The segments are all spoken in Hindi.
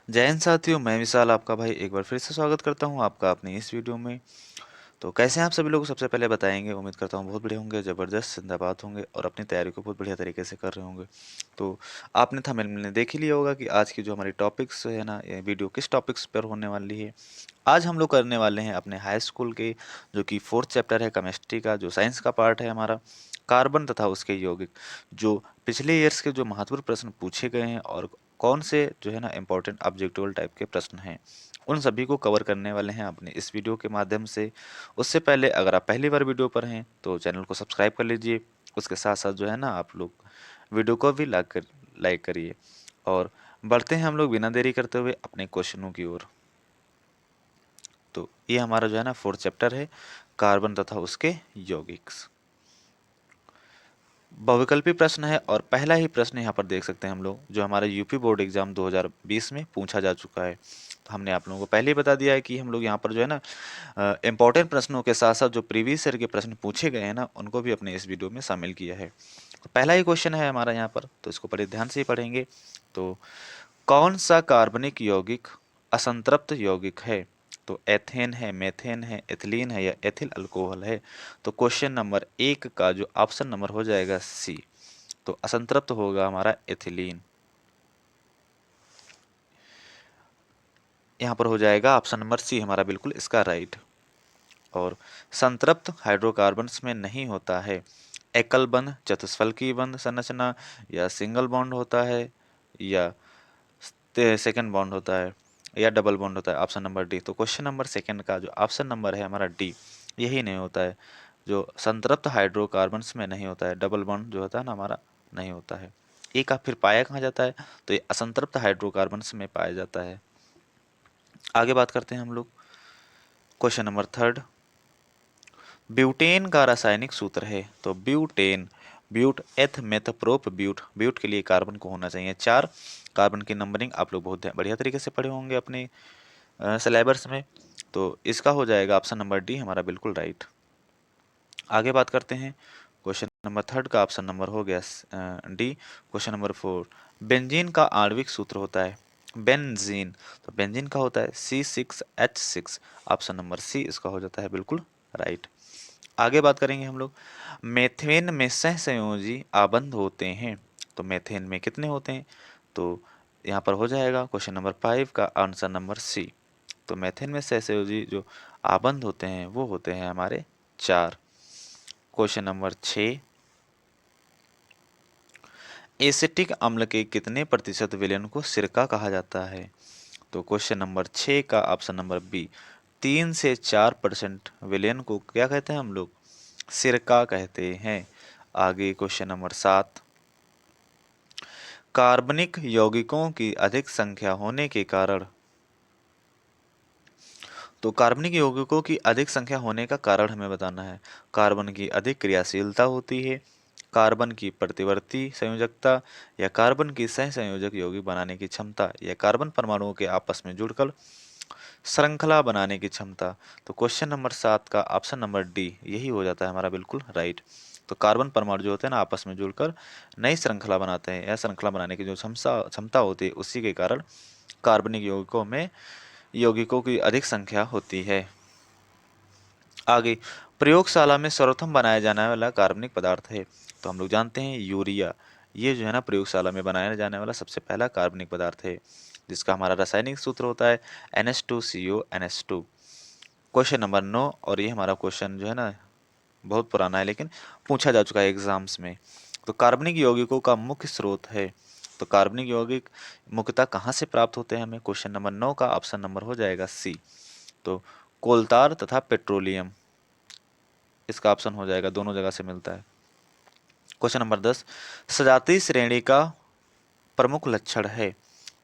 जय हिंद साथियों, मैं विशाल आपका भाई एक बार फिर से स्वागत करता हूं आपका अपनी इस वीडियो में। तो कैसे हैं आप सभी लोग, सबसे पहले बताएंगे। उम्मीद करता हूं बहुत बढ़िया होंगे, ज़बरदस्त जिंदाबाद होंगे और अपनी तैयारी को बहुत बढ़िया तरीके से कर रहे होंगे। तो आपने थंबनेल में देख ही लिया होगा कि आज की जो हमारी टॉपिक्स है ना, ये वीडियो किस टॉपिक्स पर होने वाली है। आज हम लोग करने वाले हैं अपने हाई स्कूल के जो कि फोर्थ चैप्टर है केमिस्ट्री का, जो साइंस का पार्ट है हमारा, कार्बन तथा उसके यौगिक। जो पिछले ईयर्स के जो महत्वपूर्ण प्रश्न पूछे गए हैं और कौन से जो है ना इम्पोर्टेंट ऑब्जेक्टिवल टाइप के प्रश्न हैं, उन सभी को कवर करने वाले हैं अपने इस वीडियो के माध्यम से। उससे पहले अगर आप पहली बार वीडियो पर हैं तो चैनल को सब्सक्राइब कर लीजिए। उसके साथ साथ जो है ना आप लोग वीडियो को भी लाइक करिए। और बढ़ते हैं हम लोग बिना देरी करते हुए अपने क्वेश्चनों की ओर। तो ये हमारा जो है ना फोर्थ चैप्टर है, कार्बन तथा उसके यौगिक्स। बहुविकल्पी प्रश्न है और पहला ही प्रश्न यहाँ पर देख सकते हैं हम लोग, जो हमारे यूपी बोर्ड एग्जाम 2020 में पूछा जा चुका है। तो हमने आप लोगों को पहले ही बता दिया है कि हम लोग यहाँ पर जो है ना इंपॉर्टेंट प्रश्नों के साथ साथ जो प्रीवियस ईयर के प्रश्न पूछे गए हैं ना, उनको भी अपने इस वीडियो में शामिल किया है। तो पहला ही क्वेश्चन है हमारा यहाँ पर, तो इसको बड़े ध्यान से ही पढ़ेंगे। तो कौन सा कार्बनिक यौगिक असंतृप्त यौगिक है? तो एथेन है, मेथेन है, एथिलीन है या एथिल अल्कोहल है? तो क्वेश्चन नंबर एक का जो ऑप्शन नंबर हो जाएगा सी। तो असंतृप्त होगा हमारा एथिलीन। यहाँ पर हो जाएगा ऑप्शन नंबर सी हमारा बिल्कुल इसका राइट। और संतृप्त हाइड्रोकार्बन्स में नहीं होता है एकल बंध, चतुष्फलकी बंध संरचना, या सिंगल बॉन्ड होता है, या सेकंड बॉन्ड होता है, या डबल बॉन्ड होता है। Option number D. तो क्वेश्चन नंबर सेकंड का जो ऑप्शन नंबर है हमारा डी, यही नहीं होता है। जो संतृप्त हाइड्रोकार्बन्स में नहीं होता है, डबल बॉन्ड जो होता है ना हमारा, नहीं होता है। ए का फिर पाया कहाँ जाता है? तो ये असंतृप्त हाइड्रोकार्बन्स में पाया जाता है। आगे बात करते हैं हम लोग। क्वेश्चन नंबर थर्ड, ब्यूटेन का रासायनिक सूत्र है। तो ब्यूटेन, ब्यूट एथ मेथ प्रोप ब्यूट, ब्यूट के लिए कार्बन को होना चाहिए 4। कार्बन की नंबरिंग आप लोग बहुत बढ़िया तरीके से पढ़े होंगे अपने सिलेबस में। तो इसका हो जाएगा ऑप्शन नंबर डी हमारा बिल्कुल राइट। आगे बात करते हैं। क्वेश्चन नंबर थर्ड का ऑप्शन नंबर हो गया D. Question number four, benzene का आणविक सूत्र होता है बेंजीन। तो बेंजीन का होता है C6H6। ऑप्शन नंबर सी इसका हो जाता है बिल्कुल राइट। आगे बात करेंगे हम लोग। मेथेन में सहसंयोजी आबंध होते हैं। तो मेथेन में कितने होते हैं? तो यहाँ पर हो जाएगा क्वेश्चन नंबर 5 का आंसर नंबर सी। तो मेथेन में सहसंयोजी जो आबंध होते हैं वो होते हैं हमारे 4। क्वेश्चन नंबर 6, एसिटिक अम्ल के कितने प्रतिशत विलयन को सिरका कहा जाता है? तो क्वेश्चन नंबर 6 का ऑप्शन नंबर बी, 3 से 4% विलयन को क्या कहते हैं हम लोग? सिरका कहते हैं। आगे क्वेश्चन नंबर 7, कार्बनिक यौगिकों की अधिक संख्या होने के कारण, तो कार्बनिक यौगिकों की अधिक संख्या होने का कारण हमें बताना है। कार्बन की अधिक क्रियाशीलता होती है, कार्बन की प्रतिवर्ती संयोजकता, या कार्बन की सहसंयोजक यौगिक बनाने की क्षमता, या कार्बन परमाणुओं के आपस में जुड़कर श्रृंखला बनाने की क्षमता। तो क्वेश्चन नंबर 7 का ऑप्शन नंबर डी यही हो जाता है हमारा बिल्कुल राइट। तो कार्बन परमाणु जो होते हैं ना आपस में जुड़कर नई श्रृंखला बनाते हैं, या श्रृंखला बनाने की जो क्षमता क्षमता होती है, उसी के कारण कार्बनिक यौगिकों की अधिक संख्या होती है। आगे, प्रयोगशाला में सर्वप्रथम बनाया जाने वाला कार्बनिक पदार्थ है। तो हम लोग जानते हैं यूरिया, ये जो है ना प्रयोगशाला में बनाया जाने वाला सबसे पहला कार्बनिक पदार्थ है, जिसका हमारा रासायनिक सूत्र होता है NH2CO NH2। क्वेश्चन नंबर 9, और ये हमारा क्वेश्चन जो है ना बहुत पुराना है लेकिन पूछा जा चुका है एग्जाम्स में। तो कार्बनिक यौगिकों का मुख्य स्रोत है। तो कार्बनिक यौगिक मुख्यतः कहाँ से प्राप्त होते हैं हमें? क्वेश्चन नंबर 9 का ऑप्शन नंबर हो जाएगा सी। तो कोलतार तथा पेट्रोलियम, इसका ऑप्शन हो जाएगा, दोनों जगह से मिलता है। क्वेश्चन नंबर 10, सजातीय श्रेणी का प्रमुख लक्षण है।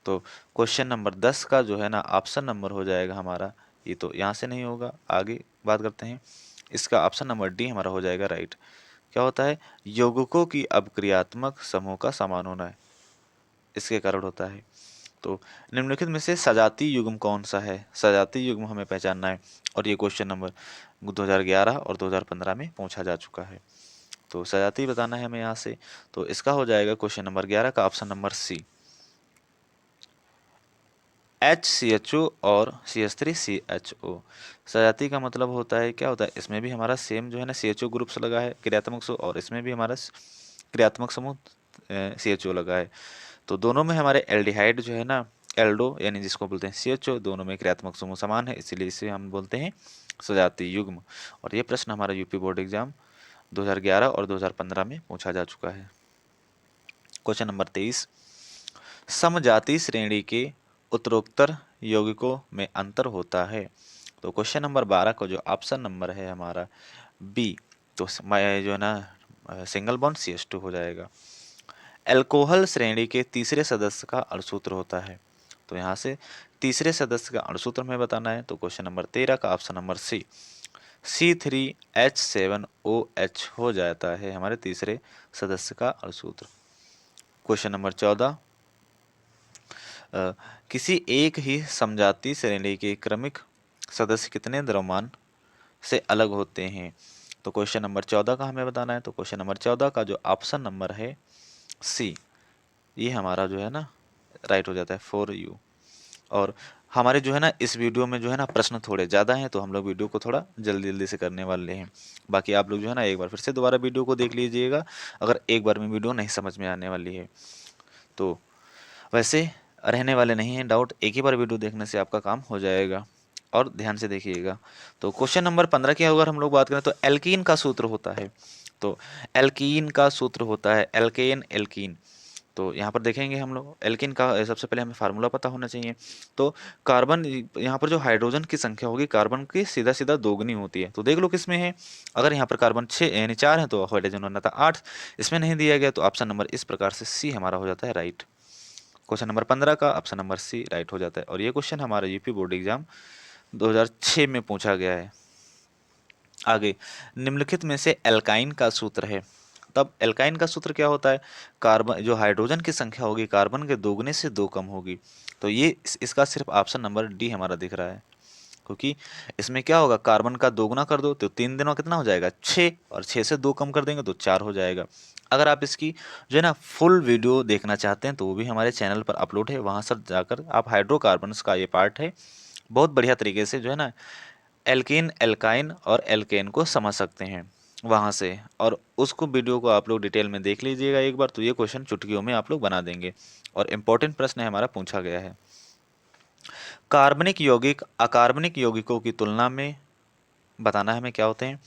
तो क्वेश्चन नंबर 10 का जो है ना ऑप्शन नंबर हो जाएगा हमारा, ये तो यहाँ से नहीं होगा, आगे बात करते हैं। इसका ऑप्शन नंबर डी हमारा हो जाएगा राइट। क्या होता है? यौगिकों की अपक्रियात्मक समूह का समान होना है, इसके कारण होता है। तो निम्नलिखित में से सजातीय युग्म कौन सा है? सजातीय युग्म हमें पहचानना है, और ये क्वेश्चन नंबर 2011 और 2015 में पूछा जा चुका है। तो सजातीय बताना है हमें यहाँ से। तो इसका हो जाएगा क्वेश्चन नंबर 11 का ऑप्शन नंबर सी, HCHO और CH3CHO। सजाती का मतलब होता है, क्या होता है, इसमें भी हमारा सेम जो है ना CHO ग्रुप्स लगा है क्रियात्मक समूह, और इसमें भी हमारा क्रियात्मक समूह CHO लगा है। तो दोनों में हमारे एल्डिहाइड जो है ना, एल्डो यानी जिसको बोलते हैं CHO, दोनों में क्रियात्मक समूह समान है, इसीलिए इसे हम बोलते हैं सजाती युग्म। और ये प्रश्न हमारा यूपी बोर्ड एग्जाम 2011 और 2015 में पूछा जा चुका है। क्वेश्चन नंबर 23, समजाति श्रेणी के उत्तरोत्तर यौगिकों में अंतर होता है। तो क्वेश्चन नंबर 12 का जो ऑप्शन नंबर है हमारा बी, तो जो है ना सिंगल बॉन्ड CH2 हो जाएगा। एल्कोहल श्रेणी के तीसरे सदस्य का अणुसूत्र होता है। तो यहाँ से तीसरे सदस्य का अणुसूत्र हमें बताना है। तो क्वेश्चन नंबर 13 का ऑप्शन नंबर सी, C3H7OH हो जाता है हमारे तीसरे सदस्य का अणुसूत्र। क्वेश्चन नंबर 14, किसी एक ही समजाति श्रेणी के क्रमिक सदस्य कितने द्रव्यमान से अलग होते हैं। तो क्वेश्चन नंबर 14 का हमें बताना है। तो क्वेश्चन नंबर 14 का जो ऑप्शन नंबर है सी, ये हमारा जो है ना राइट हो जाता है 4U। और हमारे जो है ना इस वीडियो में जो है ना प्रश्न थोड़े ज़्यादा हैं, तो हम लोग वीडियो को थोड़ा जल्दी जल्दी से करने वाले हैं। बाकी आप लोग जो है ना एक बार फिर से दोबारा वीडियो को देख लीजिएगा, अगर एक बार में वीडियो नहीं समझ में आने वाली है तो। वैसे रहने वाले नहीं हैं डाउट, एक ही बार वीडियो देखने से आपका काम हो जाएगा, और ध्यान से देखिएगा। तो क्वेश्चन नंबर 15 की अगर हम लोग बात करें तो एल्कीन का सूत्र होता है। तो एल्कीन का सूत्र होता है एल्केन एल्कीन। तो यहाँ पर देखेंगे हम लोग एल्कीन का सबसे पहले हमें फार्मूला पता होना चाहिए। तो कार्बन, यहाँ पर जो हाइड्रोजन की संख्या होगी कार्बन की सीधा सीधा दोगुनी होती है। तो देख लो किसमें है, अगर यहाँ पर कार्बन 6 यानी 4 है तो हाइड्रोजन बनना था 8, इसमें नहीं दिया गया, तो ऑप्शन नंबर इस प्रकार से सी हमारा हो जाता है राइट। क्वेश्चन नंबर 15 का ऑप्शन नंबर सी राइट हो जाता है। और ये क्वेश्चन हमारा यूपी बोर्ड एग्जाम 2006 में पूछा गया है। आगे, निम्नलिखित में से एल्काइन का सूत्र है। तब एल्काइन का सूत्र क्या होता है, कार्बन जो हाइड्रोजन की संख्या होगी कार्बन के दोगुने से 2 कम होगी। तो ये इसका सिर्फ ऑप्शन नंबर डी हमारा दिख रहा है, क्योंकि इसमें क्या होगा, कार्बन का दोगुना कर दो तो 3 दिनों कितना हो जाएगा 6, और 6 से 2 कम कर देंगे तो 4 हो जाएगा। अगर आप इसकी जो है ना फुल वीडियो देखना चाहते हैं तो वो भी हमारे चैनल पर अपलोड है, वहाँ से जाकर आप हाइड्रोकार्बन्स का ये पार्ट है, बहुत बढ़िया तरीके से जो है ना एल्कीन एल्काइन और एल्केन को समझ सकते हैं वहाँ से। और उसको वीडियो को आप लोग डिटेल में देख लीजिएगा एक बार, तो ये क्वेश्चन चुटकियों में आप लोग बना देंगे। और इम्पोर्टेंट प्रश्न है हमारा पूछा गया है, कार्बनिक यौगिक अकार्बनिक यौगिकों की तुलना में बताना है हमें क्या होते हैं।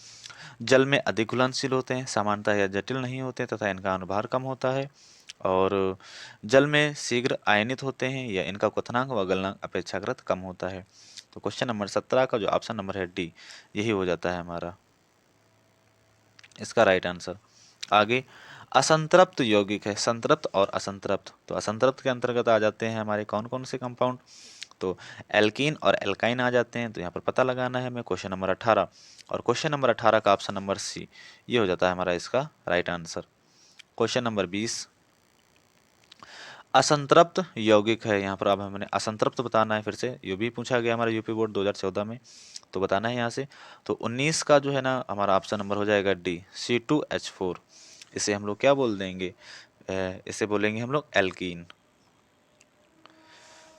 जल में अधिक घुलनशील होते हैं, सामान्यतः या जटिल नहीं होते तथा इनका अनुभार कम होता है, और जल में शीघ्र आयनित होते हैं या इनका क्वथनांक व गलनांक अपेक्षाकृत कम होता है। तो क्वेश्चन नंबर 17 का जो ऑप्शन नंबर है डी, यही हो जाता है हमारा इसका राइट आंसर। आगे, असंतृप्त यौगिक है, संतृप्त और असंतृप्त। तो असंतृप्त के अंतर्गत आ जाते हैं हमारे कौन कौन से कंपाउंड, तो एल्कीन और एल्काइन आ जाते हैं। तो यहाँ पर पता लगाना है हमें क्वेश्चन नंबर 18, और क्वेश्चन नंबर 18 का ऑप्शन नंबर सी ये हो जाता है हमारा इसका राइट आंसर। क्वेश्चन नंबर 20, असंतृप्त यौगिक है, यहाँ पर अब हमें असंतृप्त बताना है, फिर से ये भी पूछा गया हमारा यूपी बोर्ड 2014 में, तो बताना है यहाँ से। तो 19 का जो है ना हमारा ऑप्शन नंबर हो जाएगा डी, C2H4। इसे हम लोग क्या बोल देंगे, इसे बोलेंगे हम लोग एल्कीन।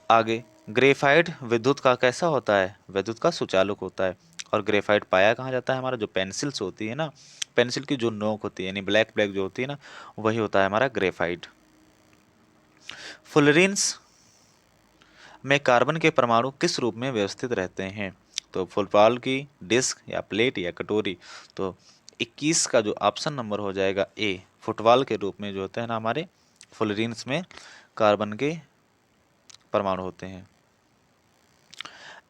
आगे, ग्रेफाइट विद्युत का कैसा होता है, विद्युत का सुचालक होता है। और ग्रेफाइट पाया कहाँ जाता है, हमारा जो पेंसिल्स होती है ना, पेंसिल की जो नोक होती है यानी ब्लैक ब्लैक जो होती है ना, वही होता है हमारा ग्रेफाइट। फुलरिन्स में कार्बन के परमाणु किस रूप में व्यवस्थित रहते हैं, तो फुटबॉल की डिस्क या प्लेट या कटोरी। तो 21 का जो ऑप्शन नंबर हो जाएगा ए, फुटबॉल के रूप में जो होते हैं ना हमारे फुलरिन्स में कार्बन के परमाणु होते हैं।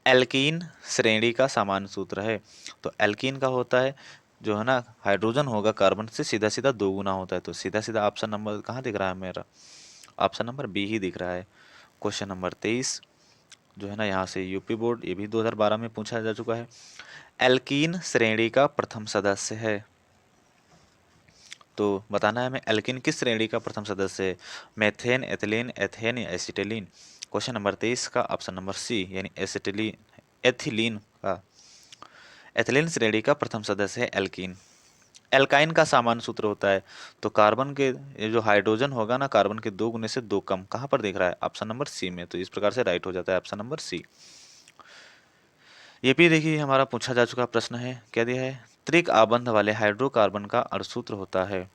एल्कीन श्रेणी का सामान्य सूत्र है, तो एल्कीन का होता है जो है ना हाइड्रोजन होगा कार्बन से सीधा सीधा दोगुना होता है। तो सीधा सीधा ऑप्शन नंबर कहाँ दिख रहा है मेरा, ऑप्शन नंबर बी ही दिख रहा है। क्वेश्चन नंबर 23 जो है ना यहाँ से यूपी बोर्ड, ये भी 2012 में पूछा जा चुका है। एल्कीन श्रेणी का प्रथम सदस्य है, तो बताना है हमें एल्कीन किस श्रेणी का प्रथम सदस्य है, मेथेन, एथिलीन, एथेन या एसिटिलीन। क्वेश्चन नंबर 23 का ऑप्शन नंबर सी यानी एसिटिलीन, एथिलीन का, एथिलीन श्रेणी का प्रथम सदस्य है एल्कीन। एल्काइन का सामान्य सूत्र होता है। तो कार्बन के ये जो हाइड्रोजन होगा ना, कार्बन के 2 गुने से 2 कम, कहाँ पर दिख रहा है? ऑप्शन नंबर सी में। तो इस प्रकार से राइट हो जाता है ऑप्शन नंबर सी। ये भी देखिए हमारा पूछा जा चुका प्रश्न है, क्या दिया है? त्रिक आबंध वाले हाइड्रोकार्बन का अणुसूत्र होता है।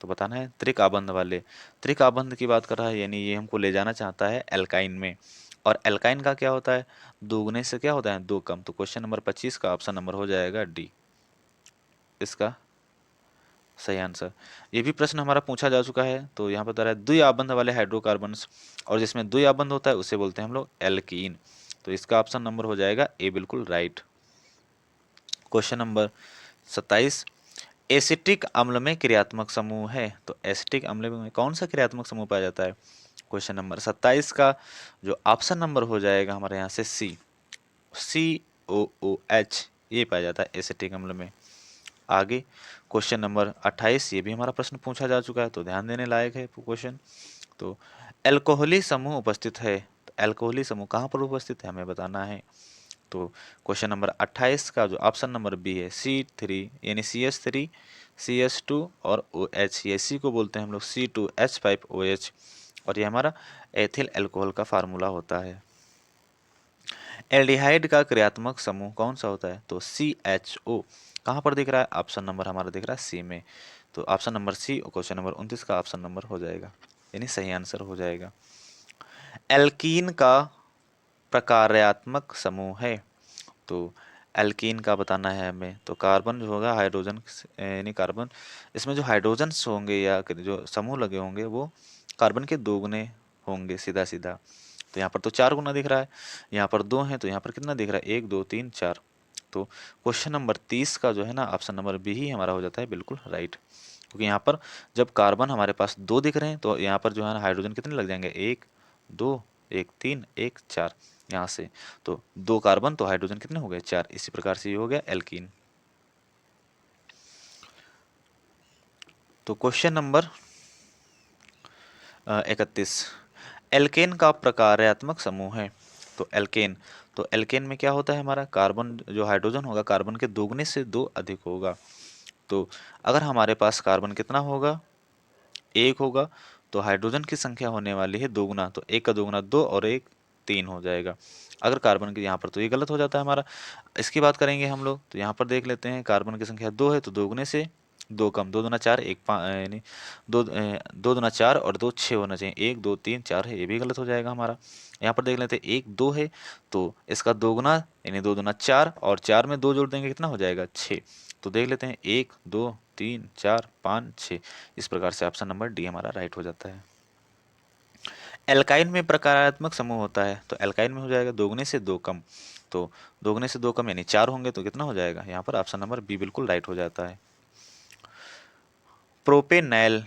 तो बताना है त्रिक आबंध वाले, त्रिक आबंध की बात कर रहा है, यानी ये हमको ले जाना चाहता है एल्काइन में। और एल्काइन का क्या होता है? दोगुने से क्या होता है? 2 कम। तो क्वेश्चन नंबर 25 का ऑप्शन नंबर हो जाएगा डी, इसका सही आंसर। ये भी प्रश्न हमारा पूछा जा चुका है। तो यहाँ पर बता रहा है द्वि आबंध वाले हाइड्रोकार्बन, और जिसमें द्वि आबंध होता है उसे बोलते हैं हम लोग एल्कीन। तो इसका ऑप्शन नंबर हो जाएगा ए, बिल्कुल राइट। क्वेश्चन नंबर 27, एसिटिक अम्ल में क्रियात्मक समूह है। तो एसिटिक अम्ल में कौन सा क्रियात्मक समूह पाया जाता है? क्वेश्चन नंबर 27 का जो ऑप्शन नंबर हो जाएगा हमारे यहाँ से सी, COOH, ये पाया जाता है एसिटिक अम्ल में। आगे क्वेश्चन नंबर 28, ये भी हमारा प्रश्न पूछा जा चुका है, तो ध्यान देने लायक है क्वेश्चन। तो एल्कोहली समूह उपस्थित है। तो एल्कोहली समूह कहाँ पर उपस्थित है, हमें बताना है। तो क्वेश्चन नंबर 28 का जो ऑप्शन नंबर बी है, C3, यानी CH3, CS2 और OH, ये सी को बोलते हैं हम लोग C2H5OH, और ये हमारा एथिल अल्कोहल का फार्मूला होता है। एल्डिहाइड का क्रियात्मक समूह कौन सा होता है? तो CHO, कहाँ पर दिख रहा है? ऑप्शन नंबर हमारा दिख रहा है सी में। तो ऑप्शन नंबर सी, और क्वेश्चन नंबर 29 का ऑप्शन नंबर हो जाएगा, यानी सही आंसर हो जाएगा। एल्कीन का प्रकार्यात्मक समूह है। तो एल्कीन का बताना है हमें। तो कार्बन जो होगा हाइड्रोजन, यानी कार्बन, इसमें जो हाइड्रोजन्स होंगे या जो समूह लगे होंगे वो कार्बन के 2 गुने होंगे, सीधा सीधा। तो यहाँ पर तो 4 गुना दिख रहा है, यहाँ पर 2 है, तो यहाँ पर कितना दिख रहा है? 1 2 3 4। तो क्वेश्चन नंबर 30 का जो है ना ऑप्शन नंबर बी ही हमारा हो जाता है बिल्कुल राइट। क्योंकि यहाँ पर जब कार्बन हमारे पास 2 दिख रहे हैं तो यहाँ पर जो है ना हाइड्रोजन कितने लग जाएंगे? 1 2 1 3 1 4, यहाँ से। तो 2 कार्बन तो हाइड्रोजन कितने हो गए? 4। इसी प्रकार से ये हो गया एल्कीन। तो क्वेश्चन नंबर 31, एल्केन का प्रकार्यात्मक समूह है। तो एल्केन, तो एल्केन में क्या होता है? हमारा कार्बन जो हाइड्रोजन होगा कार्बन के दोगुने से 2 अधिक होगा। तो अगर हमारे पास कार्बन कितना होगा? 1 होगा, तो हाइड्रोजन की संख्या होने वाली है 2 गुना, तो 1 का 2 गुना 2 और 1 3 हो जाएगा। अगर कार्बन की यहाँ पर, तो ये गलत हो जाता है हमारा। इसकी बात करेंगे हम लोग, तो यहाँ पर देख लेते हैं कार्बन की संख्या 2 है, तो 2 गुने से 2 कम, 2 दूना 4, 1 यानी 2 दूना 4 और 2 6 होना चाहिए। 1 2 3 4 है, ये भी गलत हो जाएगा हमारा। यहाँ पर देख लेते हैं 1 2 है, तो इसका 2 गुना यानी 2 दूना 4, और 4 में 2 जोड़ देंगे कितना हो जाएगा? 6। तो देख लेते हैं 1 2 3 4 5 6, इस प्रकार से ऑप्शन नंबर डी हमारा राइट हो जाता है। एल्काइन में प्रकारात्मक समूह होता है। तो एल्काइन में हो जाएगा 2 गुने से 2 कम। तो 2 गुने से 2 कम यानी 4 होंगे, तो कितना हो जाएगा? यहाँ पर ऑप्शन नंबर बी बिल्कुल राइट हो जाता है। प्रोपेनैल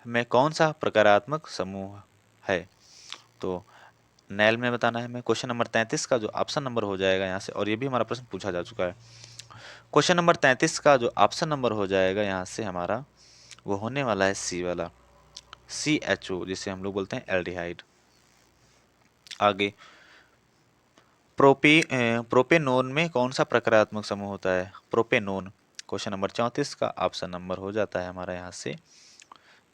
में कौन सा प्रकारात्मक समूह है? तो नैल में बताना है हमें। क्वेश्चन नंबर 33 का जो ऑप्शन नंबर हो जाएगा यहाँ से, और ये भी हमारा प्रश्न पूछा जा चुका है। क्वेश्चन नंबर 33 का जो ऑप्शन नंबर हो जाएगा यहाँ से हमारा, वो होने वाला है सी वाला, CHO, जिसे हम लोग बोलते हैं एल्डिहाइड। आगे प्रोपेनोन में कौन सा प्रकारात्मक समूह होता है? प्रोपेनोन, क्वेश्चन नंबर 34 का ऑप्शन नंबर हो जाता है हमारा यहाँ से।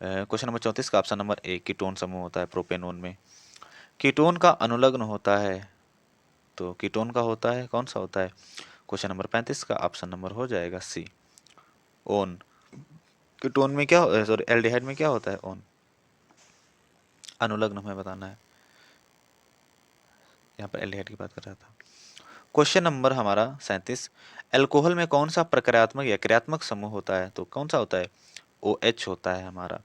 क्वेश्चन नंबर 34 का ऑप्शन नंबर ए, कीटोन समूह होता है प्रोपेनोन में। कीटोन का अनुलग्न होता है। तो कीटोन का होता है, कौन सा होता है? क्वेश्चन नंबर 35 का ऑप्शन नंबर हो जाएगा सी, ओन। कीटोन में क्या, सॉरी एल्डिहाइड में क्या होता है? ओन, अनुलग्न हमें बताना है। यहाँ पर एल्डिहाइड की बात कर रहा था। क्वेश्चन नंबर हमारा 37, अल्कोहल में कौन सा प्रकार्यात्मक या क्रियात्मक समूह होता है? तो कौन सा होता है? OH होता है हमारा।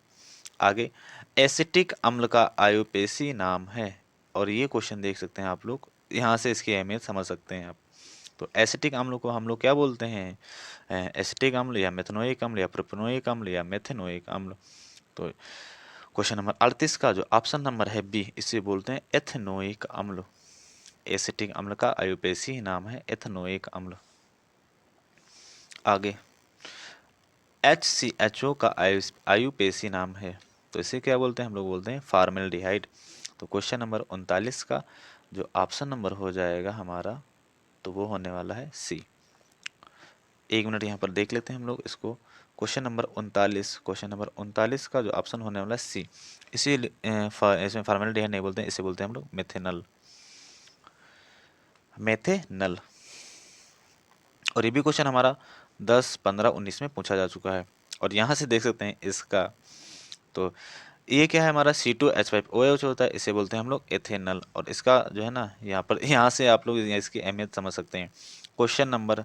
आगे एसिटिक अम्ल का आयुपेसी नाम है। और ये क्वेश्चन देख सकते हैं आप लोग, यहाँ से इसकी अहमियत समझ सकते हैं आप। तो एसिटिक अम्ल को हम लोग क्या बोलते हैं? एसिटिक अम्ल या मेथनोइक अम्ल या प्रोपेनोइक अम्ल या मेथेनोइक अम्ल। तो क्वेश्चन नंबर 38 का जो ऑप्शन नंबर है बी, इसे बोलते हैं एथेनोइक अम्ल। एसिटिक अम्ल का आयुपेसी नाम है एथेनोइक अम्ल। आगे HCHO का आयुपेसी नाम है, तो इसे क्या बोलते हैं? हम लोग बोलते हैं फॉर्मेल्डिहाइड। तो क्वेश्चन नंबर 39 का जो ऑप्शन नंबर हो जाएगा हमारा, तो वो होने वाला है सी। 1 मिनट यहाँ पर देख लेते हैं हम लोग इसको। क्वेश्चन नंबर 39 का जो ऑप्शन होने वाला है सी। इसी इसमें फॉर्मेल्डिहाइड नहीं बोलते हैं, इसे बोलते हैं हम लोग मेथेनल। मेथेनल। और ये भी क्वेश्चन हमारा 10, 15, 19 में पूछा जा चुका है। और यहाँ से देख सकते हैं इसका, तो ये क्या है हमारा C2H5OH होता है, इसे बोलते हैं हम लोग एथेनल। और इसका जो है ना यहाँ पर, यहाँ से आप लोग इसकी अहमियत समझ सकते हैं। क्वेश्चन नंबर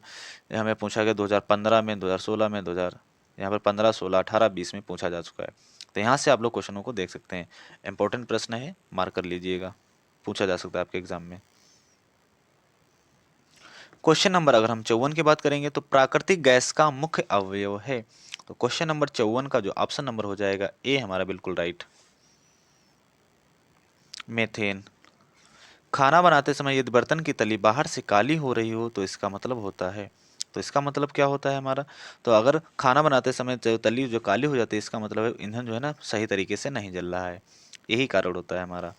हमें पूछा गया 2015 में, 2016 में, 2000 यहाँ पर 15, 16, 18, 20 में पूछा जा चुका है। तो यहाँ से आप लोग क्वेश्चनों को देख सकते हैं। इंपॉर्टेंट प्रश्न है, मार्क कर लीजिएगा, पूछा जा सकता है आपके एग्जाम में। क्वेश्चन नंबर अगर हम 54 की बात करेंगे तो प्राकृतिक गैस का मुख्य अवयव है। तो क्वेश्चन नंबर 54 का जो ऑप्शन नंबर हो जाएगा ए हमारा बिल्कुल राइट, मेथेन। खाना बनाते समय यदि बर्तन की तली बाहर से काली हो रही हो तो इसका मतलब होता है, तो इसका मतलब क्या होता है हमारा, तो अगर खाना बनाते समय जो तली जो काली हो जाती है, इसका मतलब है ईंधन जो है ना सही तरीके से नहीं जल रहा है, यही कारण होता है हमारा।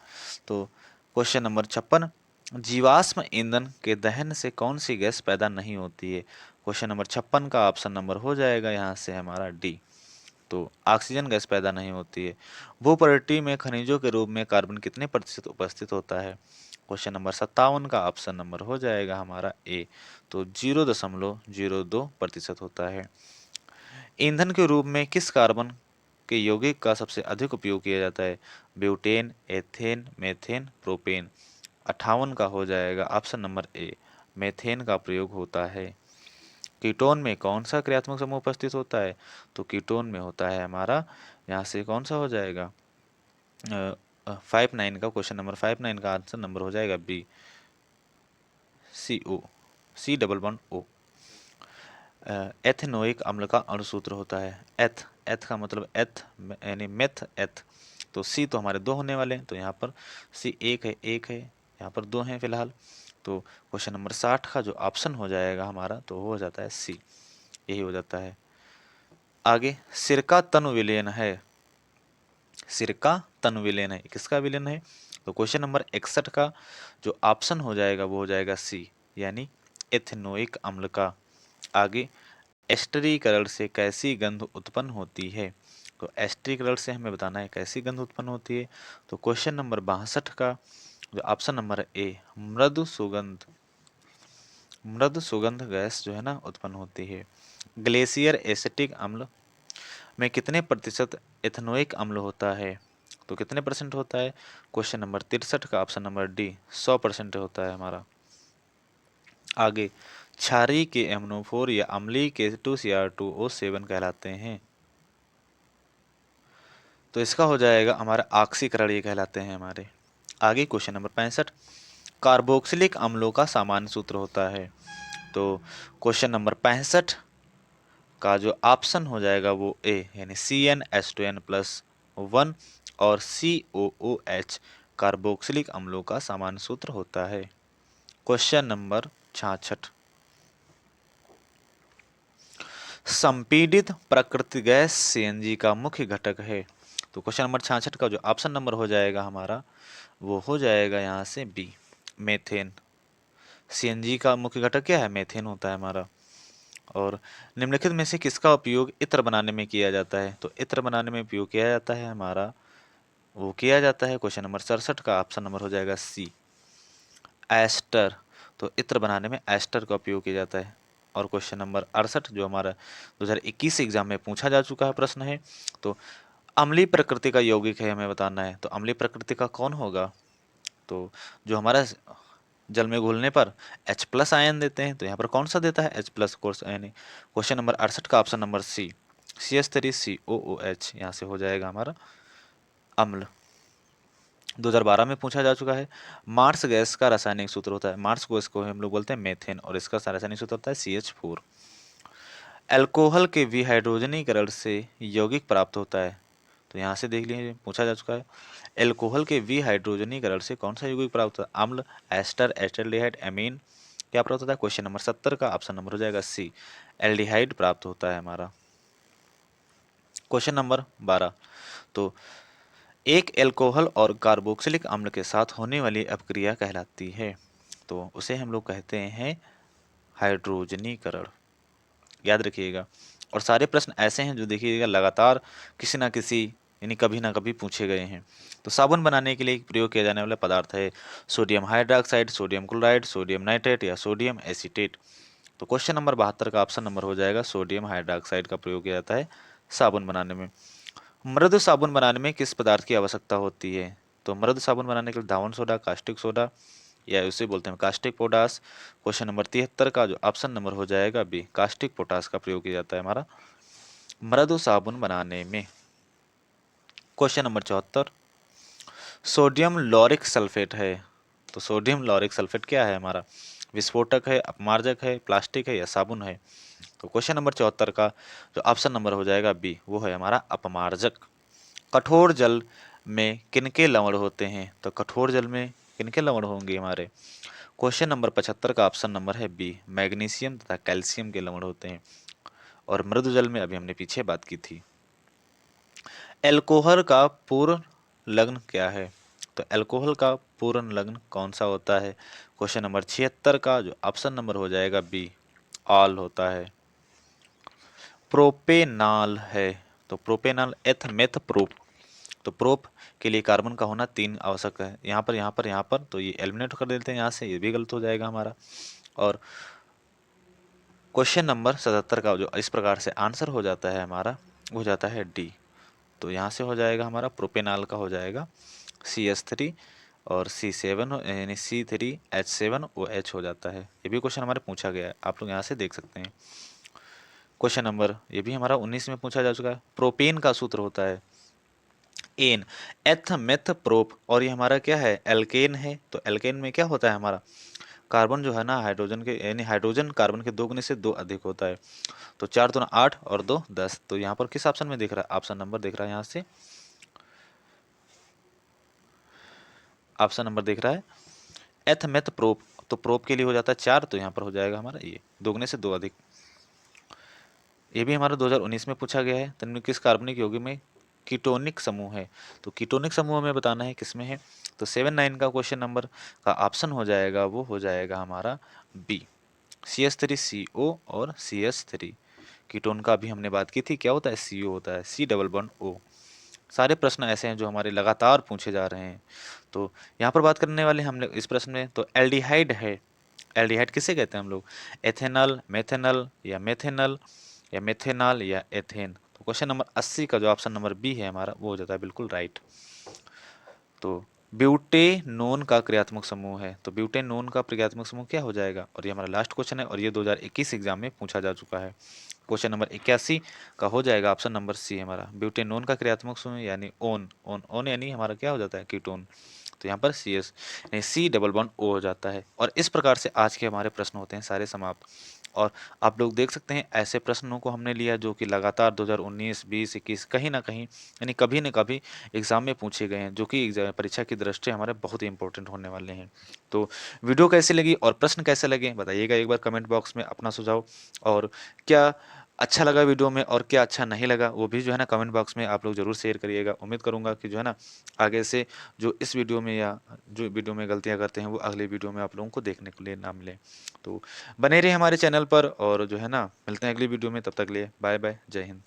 तो क्वेश्चन नंबर 56, जीवाश्म ईंधन के दहन से कौन सी गैस पैदा नहीं होती है। क्वेश्चन नंबर 56 का ऑप्शन नंबर हो जाएगा यहाँ से हमारा डी, तो ऑक्सीजन गैस पैदा नहीं होती है। भूप्रकृति में खनिजों के रूप में कार्बन कितने प्रतिशत उपस्थित होता है। क्वेश्चन नंबर 57 का ऑप्शन नंबर हो जाएगा हमारा ए, तो 0.02% होता है। ईंधन के रूप में किस कार्बन के यौगिक का सबसे अधिक उपयोग किया जाता है। Butane, ethane, methane, propane. 58 का हो जाएगा ऑप्शन नंबर ए, मेथेन का प्रयोग होता है। कीटोन में कौन सा क्रियात्मक समूह उपस्थित होता है, तो कीटोन में होता है हमारा, यहाँ से कौन सा हो जाएगा 59 का, क्वेश्चन नंबर 59 का आंसर नंबर हो जाएगा बी, CO, C++O। एथेनोइक अम्ल का अणुसूत्र होता है एथ, एथ का मतलब एथ यानी मेथ एथ, तो सी तो हमारे दो होने वाले हैं, तो यहाँ पर सी एक है, यहाँ पर दो हैं फिलहाल। तो क्वेश्चन नंबर 60 का जो ऑप्शन हो जाएगा हमारा, तो वो हो जाता है सी, यही हो जाता है। आगे सिरका तनु विलयन है, सिरका तनु विलयन है, किसका विलयन है, तो क्वेश्चन नंबर 61 का जो ऑप्शन हो जाएगा वो हो जाएगा सी, यानी एथेनोइक अम्ल का। आगे एस्टरीकरण से कैसी गंध उत्पन्न होती है, तो एस्टरीकरण से हमें बताना है कैसी गंध उत्पन्न होती है। तो क्वेश्चन नंबर 62 का जो ऑप्शन नंबर है ए, मृदु सुगंध गैस जो है ना उत्पन्न होती है। ग्लेशियर एसिटिक अम्ल में कितने प्रतिशत एथेनोइक अम्ल होता है, तो कितने परसेंट होता है, क्वेश्चन नंबर 63 का ऑप्शन नंबर डी, 100% होता है हमारा। आगे क्षारीय के एमनोफोर या अम्लीय के 2Cr2O7 कहलाते हैं, तो इसका हो जाएगा हमारा ऑक्सीकरण, ये कहलाते हैं हमारे। आगे क्वेश्चन नंबर 65, कार्बोक्सिलिक अम्लों का सामान्य सूत्र होता है, तो क्वेश्चन नंबर 65 का जो ऑप्शन हो जाएगा वो ए, यानी CnH2n+1 और COOH कार्बोक्सिलिक अम्लों का सामान्य सूत्र होता है। क्वेश्चन नंबर 66, संपीड़ित प्राकृतिक गैस CNG का मुख्य घटक है, तो क्वेश्चन नंबर 66 का जो ऑप्शन नंबर हो जाएगा हमारा, वो हो जाएगा यहाँ से बी, मेथेन। CNG का मुख्य घटक क्या है, मेथेन होता है हमारा। और निम्नलिखित में से किसका उपयोग इत्र बनाने में किया जाता है, तो इत्र बनाने में उपयोग किया जाता है हमारा, वो किया जाता है क्वेश्चन नंबर 67 का ऑप्शन नंबर हो जाएगा सी, एस्टर। तो इत्र बनाने में एस्टर का उपयोग किया जाता है। और क्वेश्चन नंबर 68 जो हमारा 2021 एग्जाम में पूछा जा चुका है प्रश्न है, तो अम्लीय प्रकृति का यौगिक है हमें बताना है, तो अम्लीय प्रकृति का कौन होगा, तो जो हमारा जल में घुलने पर H+ आयन देते हैं, तो यहाँ पर कौन सा देता है H+ course ion. Question number 68 का ऑप्शन नंबर सी, CH3COOH, यहाँ से हो जाएगा हमारा अम्ल। 2012 में पूछा जा चुका है। मार्स गैस का रासायनिक सूत्र होता है, मार्स गैस को हम लोग बोलते हैं मेथेन, और इसका रासायनिक सूत्र होता है CH4। अल्कोहल के विहाइड्रोजनीकरण से यौगिक प्राप्त होता है, तो यहाँ से देख लीजिए पूछा जा चुका है। एल्कोहल के विहाइड्रोजनीकरण से कौन सा यौगिक प्राप्त होता है, अम्ल, एस्टर, एस्टरडिहाइड, एमीन क्या प्राप्त होता है। क्वेश्चन नंबर 70 का ऑप्शन नंबर हो जाएगा सी, एल्डिहाइड प्राप्त होता है हमारा। क्वेश्चन नंबर 12, तो एक एल्कोहल और कार्बोक्सिलिक अम्ल के साथ होने वाली अपक्रिया कहलाती है, तो उसे हम लोग कहते हैं हाइड्रोजनीकरण, याद रखिएगा। और सारे प्रश्न ऐसे हैं जो देखिएगा लगातार किसी ना किसी यानी कभी ना कभी पूछे गए हैं। तो साबुन बनाने के लिए प्रयोग किया जाने वाला पदार्थ है sodium hydroxide, sodium chloride, sodium nitrate या सोडियम एसीटेट। तो क्वेश्चन नंबर 72 का ऑप्शन नंबर हो जाएगा सोडियम हाइड्रोक्साइड का प्रयोग किया जाता है साबुन बनाने में। मृदु साबुन बनाने में किस पदार्थ की आवश्यकता होती है? तो मृदु साबुन बनाने के लिए धावन सोडा, कास्टिक सोडा या उसे बोलते हैं कास्टिक पोटास। क्वेश्चन नंबर 73 का जो ऑप्शन नंबर हो जाएगा बी, कास्टिक पोटास का प्रयोग किया जाता है हमारा मृदु साबुन बनाने में। Question number 74, sodium lauric sulphate है। तो सोडियम लॉरिक सल्फेट क्या है हमारा? विस्फोटक है, अपमार्जक है, प्लास्टिक है या साबुन है? तो क्वेश्चन नंबर 74 का जो ऑप्शन नंबर हो जाएगा बी, वो है हमारा अपमार्जक। कठोर जल में किनके लवण होते हैं? तो कठोर जल में किनके लवण होंगे हमारे? क्वेश्चन नंबर 75 का ऑप्शन नंबर है बी, मैग्नीशियम तथा कैल्शियम के लवण होते हैं। और मृदु जल में अभी हमने पीछे बात की थी। एल्कोहल का पूर्ण लग्न क्या है? तो एल्कोहल का पूर्ण लग्न कौन सा होता है? क्वेश्चन नंबर 76 का जो ऑप्शन नंबर हो जाएगा बी, ऑल होता है। प्रोपेनाल है। तो प्रोपेनाल एथ मेथ प्रोप। तो प्रोप के लिए कार्बन का होना 3 आवश्यक है। यहाँ पर तो ये एलिमिनेट कर देते हैं यहाँ से, ये भी गलत हो जाएगा हमारा। और क्वेश्चन नंबर 77 का जो इस प्रकार से आंसर हो जाता है हमारा, हो जाता है डी। तो यहाँ से हो जाएगा हमारा प्रोपेनाल का हो जाएगा CH3 और C7 यानी C3H7OH हो जाता है। ये भी क्वेश्चन हमारे पूछा गया है, आप लोग यहाँ से देख सकते हैं। क्वेश्चन नंबर ये भी हमारा 19 में पूछा जा चुका है। प्रोपेन का सूत्र होता है एन एथ मेथ प्रोप, और ये हमारा क्या है? एल्केन है। तो एल्केन में क्या होता है हमारा? कार्बन जो है ना हाइड्रोजन के यानी हाइड्रोजन कार्बन के 2 गुने से 2 अधिक होता है। तो 4 दूना 8 और 2 10। तो यहाँ पर किस ऑप्शन में दिख रहा है? ऑप्शन नंबर दिख रहा है यहाँ से, ऑप्शन नंबर दिख रहा है एथ मेथ प्रोप। तो प्रोप के लिए हो जाता है 4, तो यहाँ पर हो जाएगा हमारा ये 2 गुने से 2 अधिक। ये भी हमारा 2019 में पूछा गया है। निम्नलिखित कार्बनिक यौगिक में कीटोनिक समूह है। तो कीटोनिक समूह हमें बताना है किसमें है। तो 79 का क्वेश्चन नंबर का ऑप्शन हो जाएगा, वो हो जाएगा हमारा बी, CH3CO और CH3। कीटोन का भी हमने बात की थी, क्या होता है? CO होता है, C डबल बॉन्ड O। सारे प्रश्न ऐसे हैं जो हमारे लगातार पूछे जा रहे हैं। तो यहाँ पर बात करने वाले हम लोग इस प्रश्न में, तो एल्डिहाइड है। एल्डिहाइड किसे कहते हैं हम लोग? एथेनल, मेथेनल या मेथेनल या मेथेनॉल या एथेन। तो क्वेश्चन नंबर 80 का जो ऑप्शन नंबर बी है हमारा, वो हो जाता है बिल्कुल राइट। तो ब्यूटेनोन का क्रियात्मक समूह है। तो ब्यूटेनोन का क्रियात्मक समूह क्या हो जाएगा? और ये हमारा लास्ट क्वेश्चन है और ये 2021 एग्जाम में पूछा जा चुका है। क्वेश्चन नंबर 81 का हो जाएगा ऑप्शन नंबर सी हमारा, ब्यूटेनोन का क्रियात्मक समूह यानी ओन। ओन ओन यानी हमारा क्या हो जाता है? कीटोन। तो यहाँ पर CS यानी C डबल बॉन्ड O हो जाता है। और इस प्रकार से आज के हमारे प्रश्न होते हैं सारे समाप्त। और आप लोग देख सकते हैं ऐसे प्रश्नों को हमने लिया जो कि लगातार 2019, 20, 21 कहीं ना कहीं यानी कभी न कभी एग्जाम में पूछे गए हैं, जो कि परीक्षा की दृष्टि हमारे बहुत ही इंपॉर्टेंट होने वाले हैं। तो वीडियो कैसी लगी और प्रश्न कैसे लगे बताइएगा एक बार कमेंट बॉक्स में अपना सुझाव। और क्या अच्छा लगा वीडियो में और क्या अच्छा नहीं लगा वो भी जो है ना कमेंट बॉक्स में आप लोग जरूर शेयर करिएगा। उम्मीद करूंगा कि जो है ना आगे से जो इस वीडियो में या जो वीडियो में गलतियां करते हैं वो अगले वीडियो में आप लोगों को देखने के लिए ना मिले। तो बने रहिए हमारे चैनल पर और जो है ना मिलते हैं अगली वीडियो में, तब तक लिए बाय बाय, जय हिंद।